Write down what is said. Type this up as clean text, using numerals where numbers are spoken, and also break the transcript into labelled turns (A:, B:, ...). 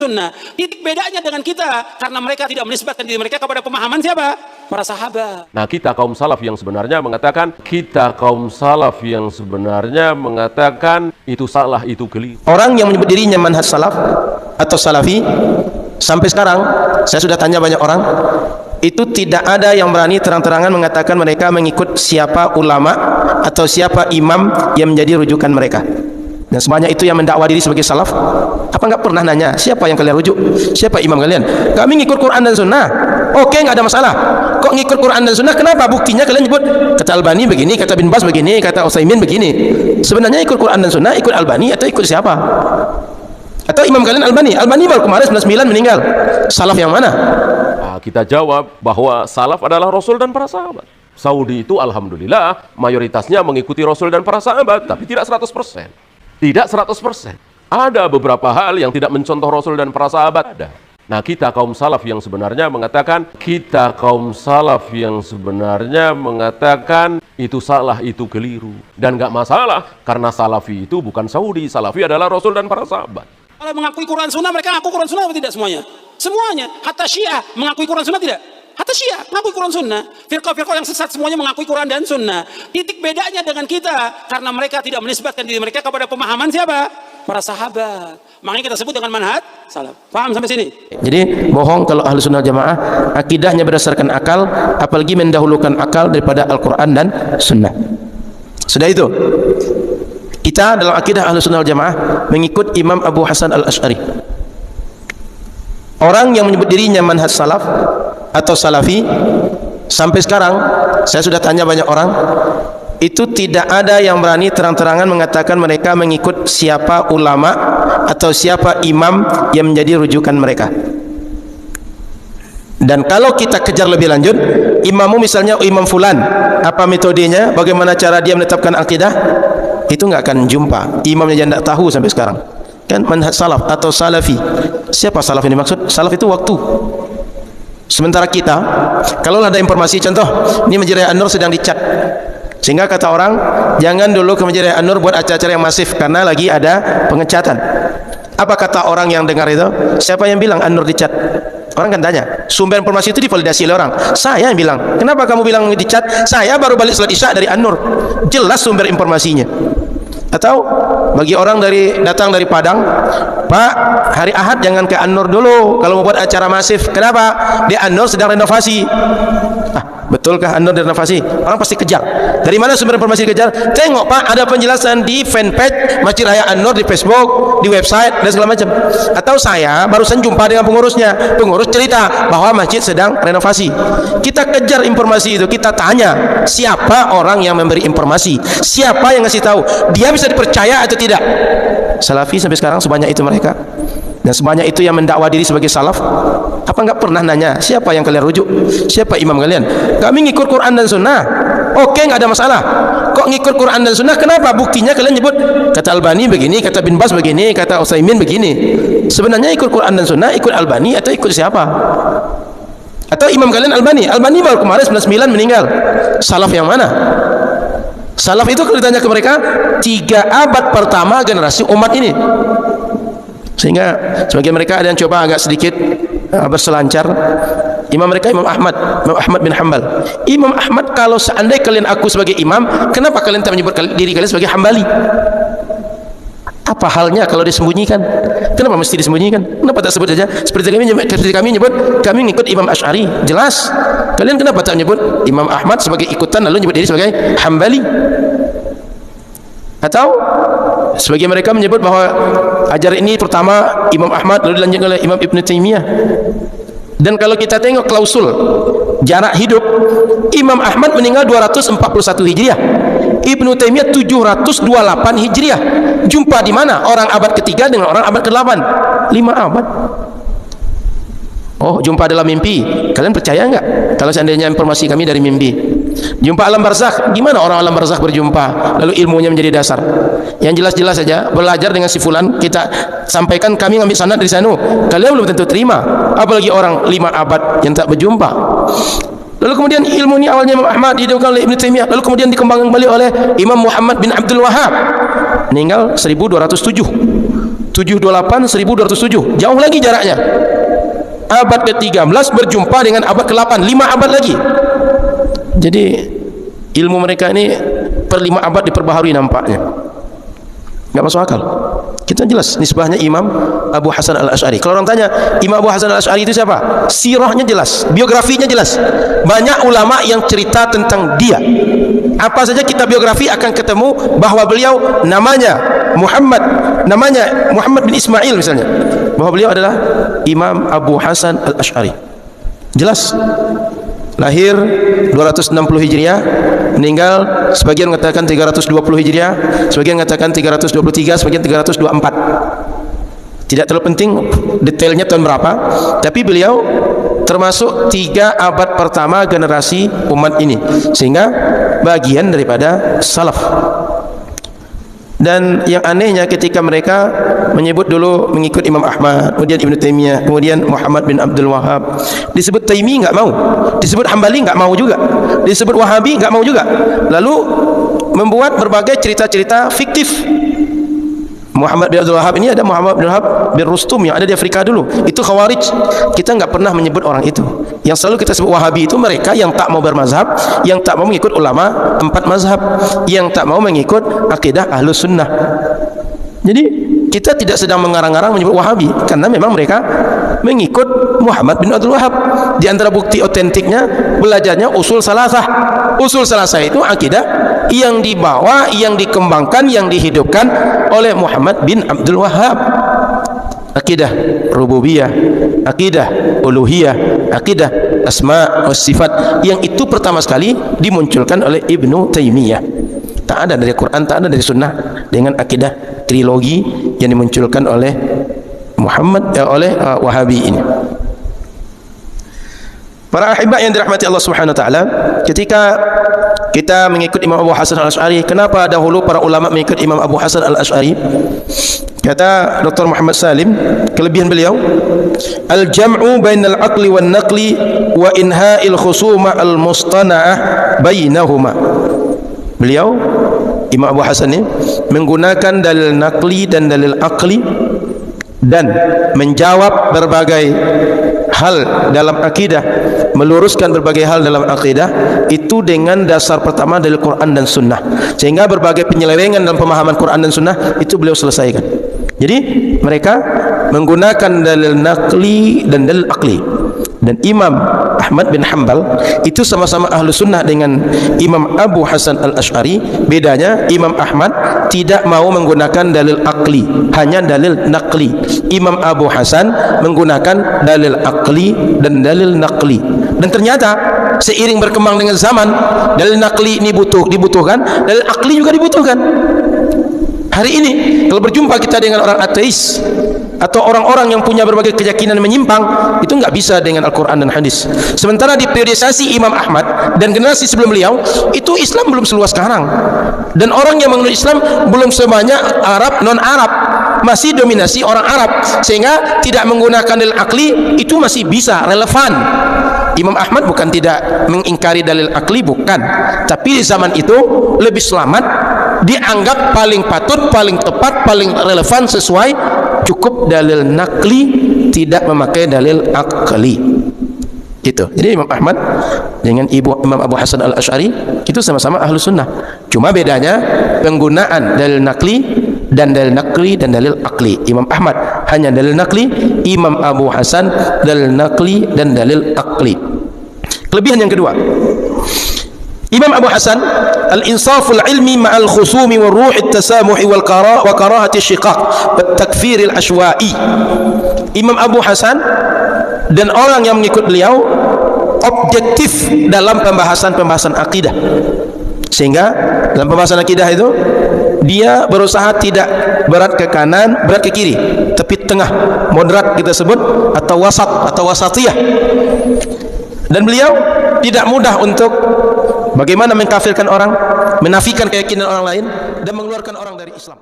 A: sunnah. Titik bedanya dengan kita, karena mereka tidak menisbatkan diri mereka kepada pemahaman siapa? Para sahabat.
B: Nah, kita kaum salaf yang sebenarnya mengatakan itu salah, itu keliru.
C: Orang yang menyebut dirinya manhaj salaf atau salafi, sampai sekarang saya sudah tanya banyak orang, itu tidak ada yang berani terang-terangan mengatakan mereka mengikut siapa ulama atau siapa imam yang menjadi rujukan mereka. Dan semuanya itu yang mendakwa diri sebagai salaf, apa enggak pernah nanya siapa yang kalian rujuk, siapa imam kalian? Kami ngikut Quran dan Sunnah. Oke, nggak ada masalah. Kok ngikut Quran dan Sunnah? Kenapa? Buktinya kalian nyebut kata Albani begini, kata Bin Bas begini, kata Utsaimin begini. Sebenarnya ikut Quran dan Sunnah, ikut Albani atau ikut siapa? Atau imam kalian Albani? Albani baru kemarin 99 meninggal. Salaf yang mana?
B: Nah, kita jawab bahwa salaf adalah Rasul dan para sahabat. Saudi itu alhamdulillah mayoritasnya mengikuti Rasul dan para sahabat, tapi tidak 100%. Tidak 100%. Ada beberapa hal yang tidak mencontoh Rasul dan para sahabat. Ada. Nah, kita kaum salaf yang sebenarnya mengatakan itu salah, itu keliru. Dan nggak masalah, karena salafi itu bukan Saudi. Salafi adalah Rasul dan para sahabat.
A: Kalau mengakui Quran Sunnah, mereka mengaku Quran Sunnah atau tidak semuanya? Semuanya. Hatta Syiah mengakui Quran Sunnah tidak? Hatta Syiah mengakui Quran Sunnah. Firqah-firqah yang sesat semuanya mengakui Quran dan Sunnah. Titik bedanya dengan kita, karena mereka tidak menisbatkan diri mereka kepada pemahaman siapa? Para sahabat. Makanya kita sebut dengan manhaj salaf. Paham sampai sini?
C: Jadi bohong kalau ahlu sunnah jamaah akidahnya berdasarkan akal, apalagi mendahulukan akal daripada Al-Quran dan Sunnah. Sudah itu. Kita dalam akidah ahlu sunnah jamaah mengikut Imam Abu Hasan Al-Asy'ari. Orang yang menyebut dirinya manhaj salaf atau salafi, sampai sekarang saya sudah tanya banyak orang, itu tidak ada yang berani terang-terangan mengatakan mereka mengikut siapa ulama atau siapa imam yang menjadi rujukan mereka. Dan kalau kita kejar lebih lanjut, imammu misalnya imam fulan, apa metodenya, bagaimana cara dia menetapkan akidah, itu nggak akan jumpa. Imamnya jangan tak tahu sampai sekarang. Kan manhaj salaf atau salafi. Siapa salaf yang dimaksud? Salaf itu waktu. Sementara kita, kalau ada informasi, contoh, ini Masjid Raya An-Nur sedang dicat, sehingga kata orang, jangan dulu ke Masjid Raya An-Nur buat acara-acara yang masif, karena lagi ada pengecatan. Apa kata orang yang dengar itu? Siapa yang bilang An-Nur dicat? Orang kan tanya, sumber informasi itu divalidasi oleh orang. Saya yang bilang. Kenapa kamu bilang dicat? Saya baru balik salat Isya dari An-Nur. Jelas sumber informasinya. Atau bagi orang datang dari Padang, Pak, hari Ahad jangan ke An-Nur dulu kalau mau buat acara masif. Kenapa? Di An-Nur sedang renovasi. Betulkah An-Nur renovasi? Orang pasti kejar. Dari mana sumber informasi dikejar? Tengok Pak, ada penjelasan di fanpage Masjid Raya An-Nur di Facebook, di website dan segala macam. Atau saya barusan jumpa dengan pengurusnya. Pengurus cerita bahwa masjid sedang renovasi. Kita kejar informasi itu, kita tanya siapa orang yang memberi informasi, siapa yang ngasih tahu, dia bisa dipercaya atau tidak. Salafi sampai sekarang sebanyak itu mereka, dan sebanyak itu yang mendakwa diri sebagai salaf. Apa enggak pernah nanya siapa yang kalian rujuk, siapa imam kalian? Kami ngikut Quran dan Sunnah. Oke, nggak ada masalah. Kok ngikut Quran dan Sunnah? Kenapa? Buktinya kalian nyebut kata Albani begini, kata Bin Bas begini, kata Utsaimin begini. Sebenarnya ikut Quran dan Sunnah, ikut Albani atau ikut siapa? Atau imam kalian Albani? Albani baru kemarin 99 meninggal. Salaf yang mana? Salaf itu kalau ditanya ke mereka, 3 abad pertama generasi umat ini. Sehingga sebagian mereka ada yang coba agak sedikit berselancar. Imam mereka Imam Ahmad bin Hanbal. Imam Ahmad, kalau seandainya kalian aku sebagai imam, kenapa kalian tak menyebut diri kalian sebagai Hambali? Apa halnya kalau disembunyikan? Kenapa mesti disembunyikan? Kenapa tak sebut saja? Seperti kami nyebut kami ngikut Imam Asy'ari, jelas. Kalian kenapa tak menyebut Imam Ahmad sebagai ikutan lalu nyebut diri sebagai Hambali? Atau sebagian mereka menyebut bahwa ajaran ini pertama Imam Ahmad lalu dilanjutkan oleh Imam Ibn Taimiyah. Dan kalau kita tengok klausul jarak hidup, Imam Ahmad meninggal 241 Hijriah, Ibnu Taimiyah 728 Hijriah. Jumpa di mana? Orang abad ketiga dengan orang abad ke-8, 5 abad. Oh, jumpa dalam mimpi. Kalian percaya enggak kalau seandainya informasi kami dari mimpi? Jumpa alam barzakh, gimana orang alam barzakh berjumpa lalu ilmunya menjadi dasar? Yang jelas-jelas saja belajar dengan si fulan, kita sampaikan kami ngambil sanad dari sana, kalian belum tentu terima, apalagi orang 5 abad yang tak berjumpa. Lalu kemudian ilmu ini awalnya Imam Ahmad, dihidupkan oleh Ibnu Taimiyah, lalu kemudian dikembangkan kembali oleh Imam Muhammad bin Abdul Wahhab, meninggal 1207. 728 1207, jauh lagi jaraknya. Abad ke-13 berjumpa dengan abad ke-8, 5 abad lagi. Jadi ilmu mereka ini per 5 abad diperbaharui nampaknya. Enggak masuk akal. Kita jelas nisbahnya Imam Abu Hasan al-Asy'ari. Kalau orang tanya Imam Abu Hasan al-Asy'ari itu siapa? Sirahnya jelas, biografinya jelas. Banyak ulama yang cerita tentang dia. Apa saja kita biografi akan ketemu bahwa beliau namanya Muhammad bin Ismail misalnya, bahwa beliau adalah Imam Abu Hasan al-Asy'ari. Jelas. Lahir 260 Hijriah, meninggal sebagian mengatakan 320 Hijriah, sebagian mengatakan 323, sebagian 324. Tidak terlalu penting detailnya tahun berapa, tapi beliau termasuk 3 abad pertama generasi umat ini, sehingga bagian daripada salaf. Dan yang anehnya ketika mereka menyebut dulu mengikut Imam Ahmad, kemudian Ibn Taimiyah, kemudian Muhammad bin Abdul Wahhab, disebut Taimi enggak mau, disebut Hambali enggak mau juga, disebut Wahabi enggak mau juga, lalu membuat berbagai cerita-cerita fiktif. Muhammad bin Abdul Wahhab ini ada Muhammad bin Wahhab bin Rustum yang ada di Afrika dulu, itu Khawarij. Kita enggak pernah menyebut orang itu. Yang selalu kita sebut Wahabi itu mereka yang tak mau bermazhab, yang tak mau mengikut ulama 4 mazhab, yang tak mau mengikut akidah Ahlus Sunnah. Jadi kita tidak sedang mengarang-arang menyebut Wahabi, karena memang mereka mengikut Muhammad bin Abdul Wahhab. Di antara bukti otentiknya belajarnya usul salasah. Usul salasah itu akidah yang dibawa, yang dikembangkan, yang dihidupkan oleh Muhammad bin Abdul Wahhab. Akidah rububiyah, akidah uluhiyah, akidah asma wa sifat, yang itu pertama sekali dimunculkan oleh Ibnu Taimiyah. Tak ada dari Quran, tak ada dari Sunnah, dengan akidah trilogi yang dimunculkan oleh Wahabi ini. Para ahibah yang dirahmati Allah Subhanahu wa taala, ketika kita mengikut Imam Abu Hasan al-Asy'ari, kenapa dahulu para ulama mengikut Imam Abu Hasan al-Asy'ari? Kata Dr. Muhammad Salim, kelebihan beliau, al-jam'u bainal aqli wan naqli wa inha'il khusuma al-mustana'ah bainahuma. Beliau Imam Abu Hasan ini menggunakan dalil naqli dan dalil aqli dan menjawab berbagai hal dalam akidah, meluruskan berbagai hal dalam akidah itu dengan dasar pertama dari Quran dan Sunnah, sehingga berbagai penyelewengan dalam pemahaman Quran dan Sunnah itu beliau selesaikan. Jadi mereka menggunakan dalil naqli dan dalil aqli. Dan Imam Ahmad bin Hanbal itu sama-sama ahlu sunnah dengan Imam Abu Hasan al-Asy'ari. Bedanya Imam Ahmad tidak mau menggunakan dalil aqli, hanya dalil naqli. Imam Abu Hasan menggunakan dalil aqli dan dalil naqli. Dan ternyata seiring berkembang dengan zaman, dalil naqli ini dibutuhkan, dalil aqli juga dibutuhkan. Hari ini kalau berjumpa kita dengan orang ateis atau orang-orang yang punya berbagai keyakinan menyimpang, itu enggak bisa dengan Al-Quran dan hadis. Sementara di periodisasi Imam Ahmad dan generasi sebelum beliau, itu Islam belum seluas sekarang, dan orang yang mengenal Islam belum sebanyak Arab non-Arab, masih dominasi orang Arab, sehingga tidak menggunakan dalil akli itu masih bisa relevan. Imam Ahmad bukan tidak mengingkari dalil akli, bukan, tapi di zaman itu lebih selamat, dianggap paling patut, paling tepat, paling relevan, sesuai, cukup dalil nakli, tidak memakai dalil akli. Gitu. Jadi Imam Ahmad dengan Imam Abu Hasan al-Asy'ari itu sama-sama ahlu sunnah, cuma bedanya penggunaan dalil nakli dan dalil nakli dan dalil akli. Imam Ahmad hanya dalil nakli, Imam Abu Hasan dalil nakli dan dalil akli. Kelebihan yang kedua, Imam Abu Hasan al-insaful ilmi ma'al khusumi wa ruhi at-tasamuhi wal karahati syiqaq wa takfir al-ashwa'i. Imam Abu Hasan dan orang yang mengikut beliau objektif dalam pembahasan akidah, sehingga dalam pembahasan akidah itu dia berusaha tidak berat ke kanan, berat ke kiri, tapi tengah, moderat kita sebut, atau wasat atau wasatiyah. Dan beliau tidak mudah untuk bagaimana mengkafirkan orang, menafikan keyakinan orang lain, dan mengeluarkan orang dari Islam.